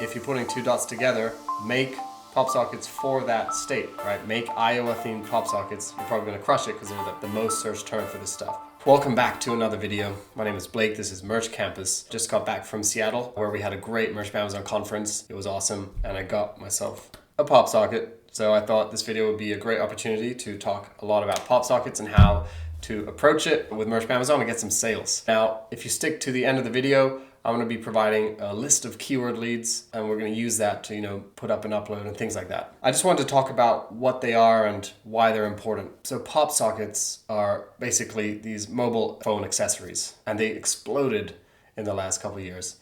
if you're putting two dots together, make PopSockets for that state, right? Make Iowa themed PopSockets. You're probably gonna crush it because they're the most searched term for this stuff. Welcome back to another video. My name is Blake, this is Merch Campus. Just got back from Seattle where we had a great Merch by Amazon conference. It was awesome and I got myself a PopSocket. So I thought this video would be a great opportunity to talk a lot about PopSockets and how to approach it with Merch by Amazon and get some sales. Now, if you stick to the end of the video, I'm going to be providing a list of keyword leads and we're going to use that to, put up and upload and things like that. I just wanted to talk about what they are and why they're important. So PopSockets are basically these mobile phone accessories and they exploded in the last couple of years.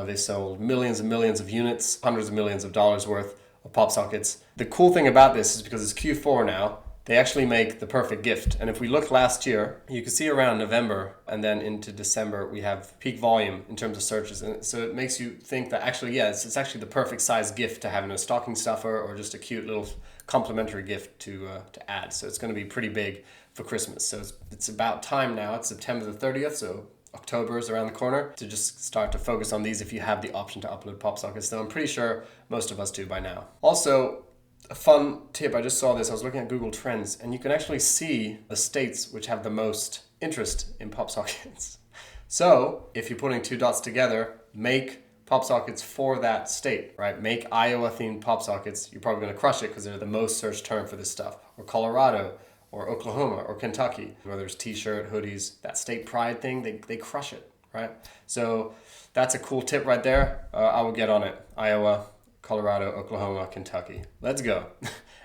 They sold millions and millions of units, hundreds of millions of dollars worth of PopSockets. The cool thing about this is because it's Q4 now, they actually make the perfect gift. And if we look last year, you can see around November and then into December, we have peak volume in terms of searches. And so it makes you think that actually, it's actually the perfect size gift to have in a stocking stuffer or just a cute little complimentary gift to add. So it's going to be pretty big for Christmas. So it's about time now. It's September the 30th. So October is around the corner to just start to focus on these if you have the option to upload PopSockets. Though I'm pretty sure most of us do by now. Also, a fun tip, I just saw this, I was looking at Google Trends, and you can actually see the states which have the most interest in PopSockets. So if you're putting two dots together, make PopSockets for that state, right? Make Iowa themed PopSockets. You're probably going to crush it because they're the most searched term for this stuff. Or Colorado, or Oklahoma, or Kentucky, whether it's t-shirt, hoodies, that state pride thing, they crush it, right? So that's a cool tip right there. I will get on it. Iowa, Colorado, Oklahoma, Kentucky. Let's go.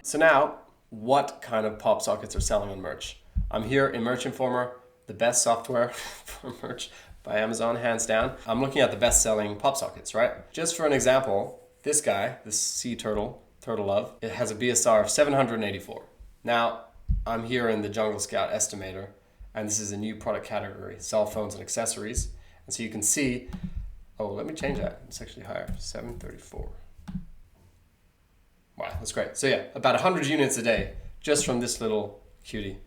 So now, what kind of PopSockets are selling on merch? I'm here in Merch Informer, the best software for merch by Amazon, hands down. I'm looking at the best-selling PopSockets, right? Just for an example, this guy, this sea turtle, Turtle Love, it has a BSR of 784. Now, I'm here in the Jungle Scout Estimator, and this is a new product category, cell phones and accessories. And so you can see, let me change that. It's actually higher, 734. Wow, that's great. So yeah, about 100 units a day just from this little cutie.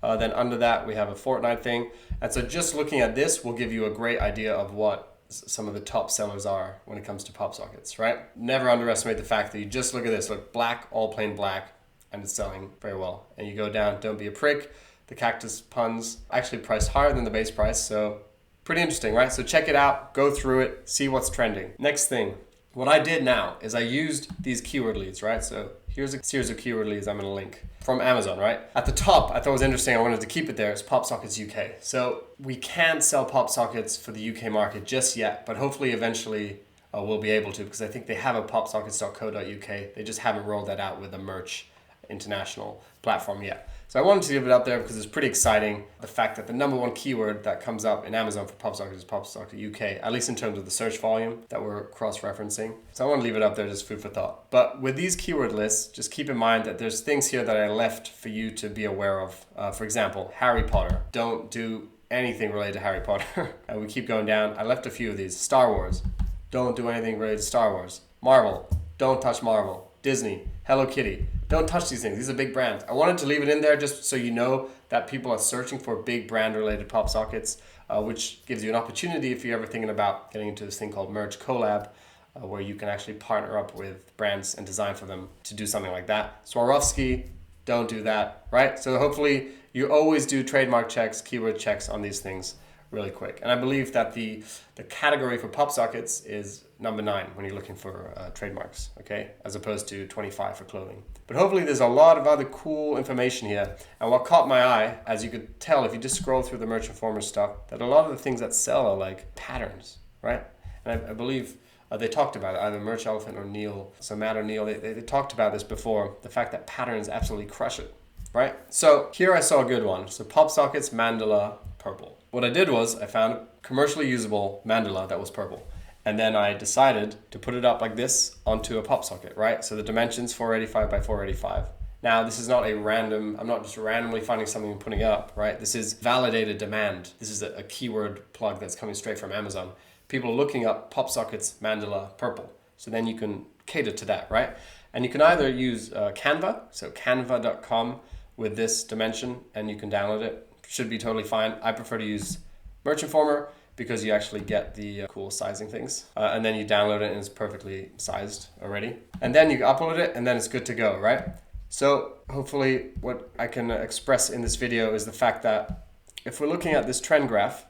Then under that, we have a Fortnite thing. And so just looking at this will give you a great idea of what some of the top sellers are when it comes to PopSockets, right? Never underestimate the fact that you just look at this, look, black, all plain black, and it's selling very well. And you go down, don't be a prick. The cactus puns actually priced higher than the base price. So pretty interesting, right? So check it out, go through it, see what's trending. Next thing. What I did now is I used these keyword leads, right? So here's a series of keyword leads I'm gonna link from Amazon, right? At the top, I thought it was interesting, I wanted to keep it there, it's PopSockets UK. So we can't sell PopSockets for the UK market just yet, but hopefully eventually we'll be able to because I think they have a popsockets.co.uk. They just haven't rolled that out with a merch international platform yet. So I wanted to leave it up there because it's pretty exciting. The fact that the number one keyword that comes up in Amazon for PopSockets is PopSocket UK, at least in terms of the search volume that we're cross-referencing. So I want to leave it up there, just food for thought. But with these keyword lists, just keep in mind that there's things here that I left for you to be aware of. For example, Harry Potter. Don't do anything related to Harry Potter. And we keep going down. I left a few of these. Star Wars. Don't do anything related to Star Wars. Marvel. Don't touch Marvel. Disney. Hello Kitty. Don't touch these things. These are big brands. I wanted to leave it in there just so you know that people are searching for big brand related PopSockets, which gives you an opportunity if you're ever thinking about getting into this thing called Merch Collab, where you can actually partner up with brands and design for them to do something like that. Swarovski, don't do that, right? So hopefully you always do trademark checks, keyword checks on these things really quick. And I believe that the category for PopSockets is number 9 when you're looking for trademarks, okay? As opposed to 25 for clothing. But hopefully there's a lot of other cool information here. And what caught my eye, as you could tell if you just scroll through the Merch Informer stuff, that a lot of the things that sell are like patterns, right? And I believe they talked about it, either Merch Elephant or Neil, so Matt or Neil, they talked about this before, the fact that patterns absolutely crush it, right? So here I saw a good one. So PopSockets Mandala Purple. What I did was I found a commercially usable mandala that was purple. And then I decided to put it up like this onto a PopSocket, right? So the dimensions 485 by 485. Now, this is not a random, I'm not just randomly finding something and putting it up, right? This is validated demand. This is a keyword plug that's coming straight from Amazon. People are looking up PopSockets Mandala Purple. So then you can cater to that, right? And you can either use Canva, so canva.com with this dimension, and you can download it. Should be totally fine. I prefer to use Merch Informer, because you actually get the cool sizing things. And then you download it and it's perfectly sized already. And then you upload it and then it's good to go, right? So hopefully what I can express in this video is the fact that if we're looking at this trend graph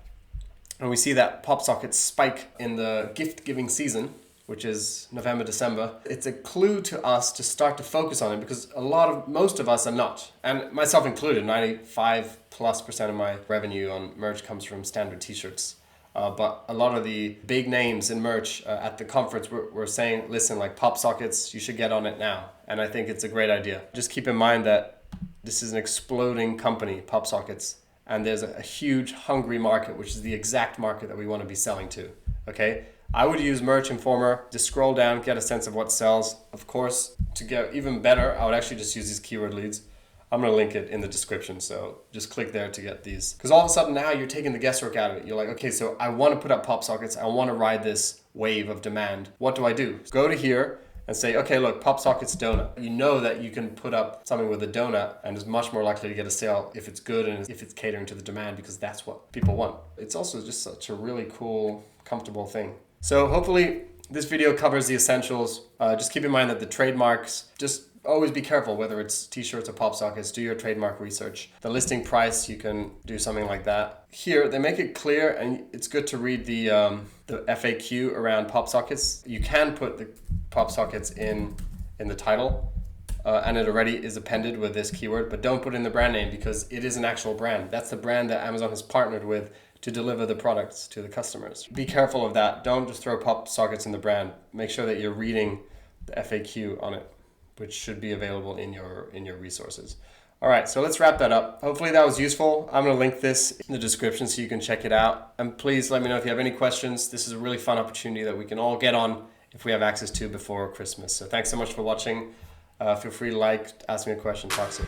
and we see that PopSockets spike in the gift giving season, which is November, December, it's a clue to us to start to focus on it, because most of us are not, and myself included. 95+% of my revenue on merch comes from standard t-shirts. But a lot of the big names in merch at the conference were saying, listen, like PopSockets, you should get on it now. And I think it's a great idea. Just keep in mind that this is an exploding company, PopSockets, and there's a huge hungry market, which is the exact market that we want to be selling to, okay? I would use Merch Informer, just scroll down, get a sense of what sells. Of course, to get even better, I would actually just use these keyword leads. I'm gonna link it in the description, so just click there to get these. Because all of a sudden now you're taking the guesswork out of it. You're like, okay, so I wanna put up PopSockets, I wanna ride this wave of demand. What do I do? Go to here and say, okay, look, PopSockets donut. You know that you can put up something with a donut and is much more likely to get a sale if it's good and if it's catering to the demand, because that's what people want. It's also just such a really cool, comfortable thing. So hopefully this video covers the essentials. Just keep in mind that the trademarks, just always be careful whether it's t-shirts or PopSockets. Do your trademark research. The listing price, you can do something like that. Here, they make it clear, and it's good to read the FAQ around PopSockets. You can put the PopSockets in the title, and it already is appended with this keyword, but don't put in the brand name because it is an actual brand. That's the brand that Amazon has partnered with to deliver the products to the customers. Be careful of that. Don't just throw PopSockets in the brand. Make sure that you're reading the FAQ on it, which should be available in your resources. All right, so let's wrap that up. Hopefully that was useful. I'm gonna link this in the description so you can check it out. And please let me know if you have any questions. This is a really fun opportunity that we can all get on if we have access to before Christmas. So thanks so much for watching. Feel free to like, ask me a question, talk soon.